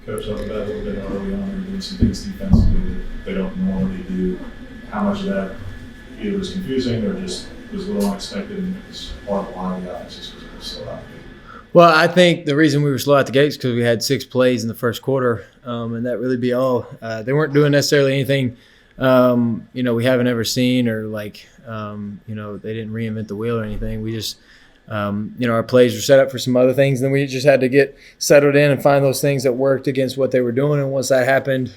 coach up about a little bit early on and doing some things defensively that they don't normally do. How much of that either was confusing or just was a little unexpected and it was part of why the offense just was so out of it? Well, I think the reason we were slow out the gate is because we had 6 plays in the first quarter, and that really be all. They weren't doing necessarily anything, we haven't ever seen or they didn't reinvent the wheel or anything. We just, our plays were set up for some other things, and then we just had to get settled in and find those things that worked against what they were doing. And once that happened,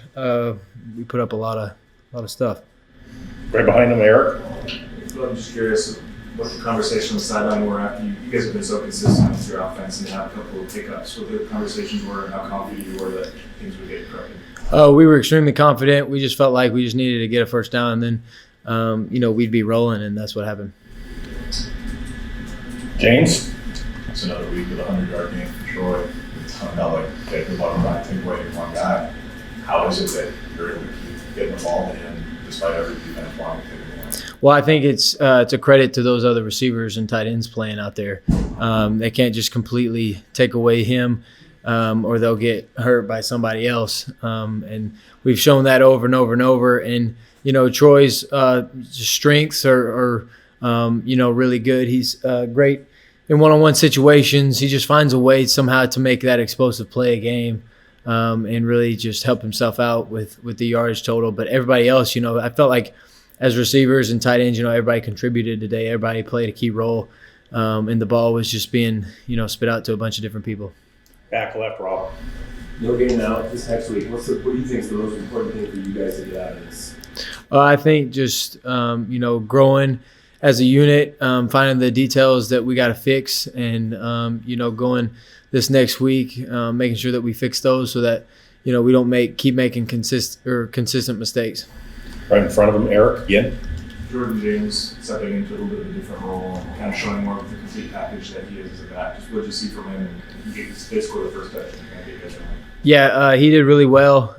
we put up a lot of stuff. Right behind him, Eric. I'm just curious what the conversation on the sideline were after you guys have been so consistent with your offense and have a couple of pickups. What the conversations were and how confident you were that things would get corrected. We were extremely confident. We just felt like we just needed to get a first down, and then we'd be rolling, and that's what happened. James? It's another week with a 100-yard game for Troy. It's not like they could let him take away one guy. How is it that you're able to keep getting the ball in despite every defense wanting to take it away? Well, I think it's a credit to those other receivers and tight ends playing out there. They can't just completely take away him or they'll get hurt by somebody else. And we've shown that over and over and over. And, Troy's strengths are really good. He's great in one-on-one situations. He just finds a way somehow to make that explosive play a game and really just help himself out with the yardage total. But everybody else, I felt like as receivers and tight ends, everybody contributed today. Everybody played a key role. And the ball was just being, spit out to a bunch of different people. Back left, Rob. No game now this next week. What do you think is the most important thing for you guys to get out of this? I think just, growing as a unit, finding the details that we got to fix and, going this next week, making sure that we fix those so that, we don't keep making consistent mistakes. Right in front of him, Eric, again. Jordan James stepping into a little bit of a different role, kind of showing more of the complete package that he is as a back. Just what did you see from him? And he did score the first touch. Yeah, he did really well.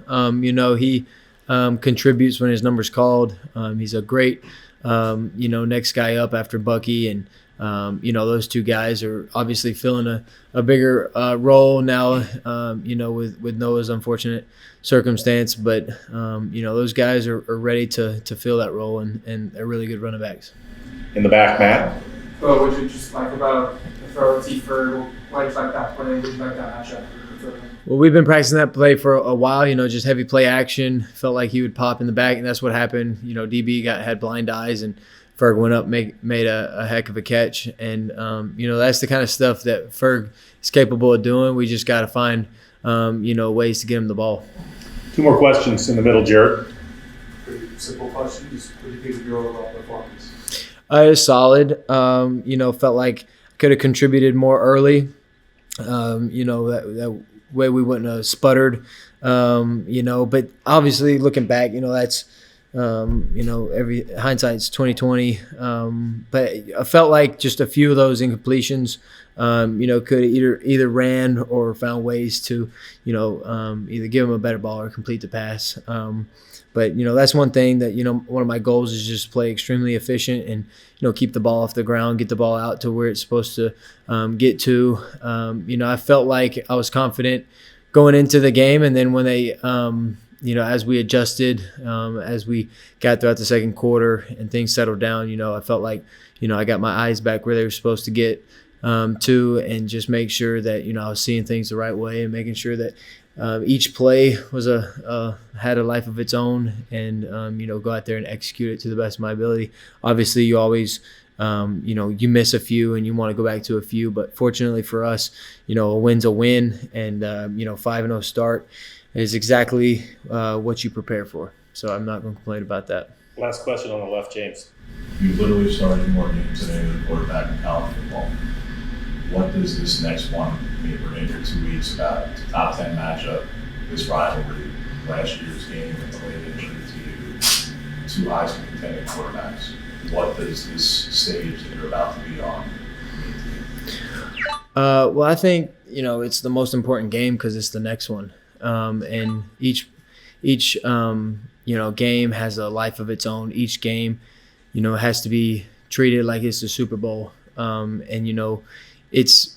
He contributes when his number's called. He's a great, next guy up after Bucky. And, those two guys are obviously filling a bigger role now, with Noah's unfortunate circumstance. But, those guys are ready to fill that role, and they're really good running backs. In the back, Matt. Well, what you just like about the throw T Ford? Why do you like that play? What do you like that matchup? Well, we've been practicing that play for a while, just heavy play action. Felt like he would pop in the back, and that's what happened. DB had blind eyes, and Ferg went up, made a heck of a catch. And, that's the kind of stuff that Ferg is capable of doing. We just got to find, ways to get him the ball. 2 more questions in the middle, Jared. Pretty simple question. Just what do you think of your overall performance? It was solid. Felt like I could have contributed more early. That way we wouldn't have sputtered. But obviously looking back, that's every hindsight's 20/20. But I felt like just a few of those incompletions, could either ran or found ways to, either give them a better ball or complete the pass. But that's one thing that one of my goals is just play extremely efficient and keep the ball off the ground, get the ball out to where it's supposed to get to. I felt like I was confident going into the game, and then when they as we adjusted, as we got throughout the second quarter and things settled down, I felt like I got my eyes back where they were supposed to get to, and just make sure that I was seeing things the right way and making sure that each play was had a life of its own, and go out there and execute it to the best of my ability. Obviously, you always you miss a few and you want to go back to a few, but fortunately for us, a win's a win, and 5-0 start is exactly what you prepare for. So I'm not going to complain about that. Last question on the left, James. You literally started more games today than a quarterback in college football. What does this next one mean for maybe 2 weeks about top 10 matchup, this rivalry, last year's game and the late injury to you, 2 Heisman contending quarterbacks? What does this stage that you're about to be on mean to you? Well, I think, it's the most important game because it's the next one. And each game has a life of its own. Each game, has to be treated like it's the Super Bowl. And, it's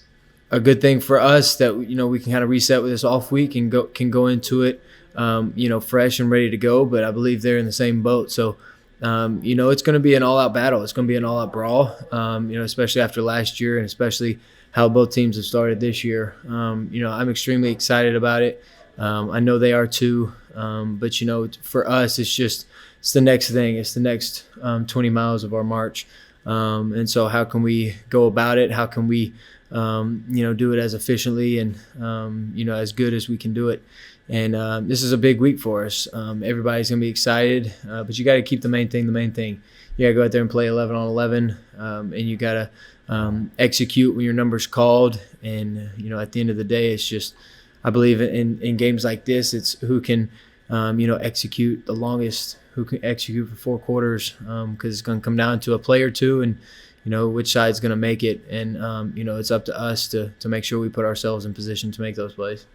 a good thing for us that we can kind of reset with this off week and go into it fresh and ready to go. But I believe they're in the same boat. So it's going to be an all-out battle. It's going to be an all-out brawl. Especially after last year and especially how both teams have started this year. I'm extremely excited about it. I know they are too. But for us, it's the next thing. It's the next 20 miles of our march. And so how can we go about it? How can we, do it as efficiently and, as good as we can do it? And this is a big week for us. Everybody's going to be excited, but you got to keep the main thing the main thing. You got to go out there and play 11 on 11, and you got to execute when your number's called. And, at the end of the day, it's just I believe in games like this, it's who can, execute the longest, who can execute for 4 quarters, because it's going to come down to a play or two and, which side's going to make it. And, it's up to us to make sure we put ourselves in position to make those plays.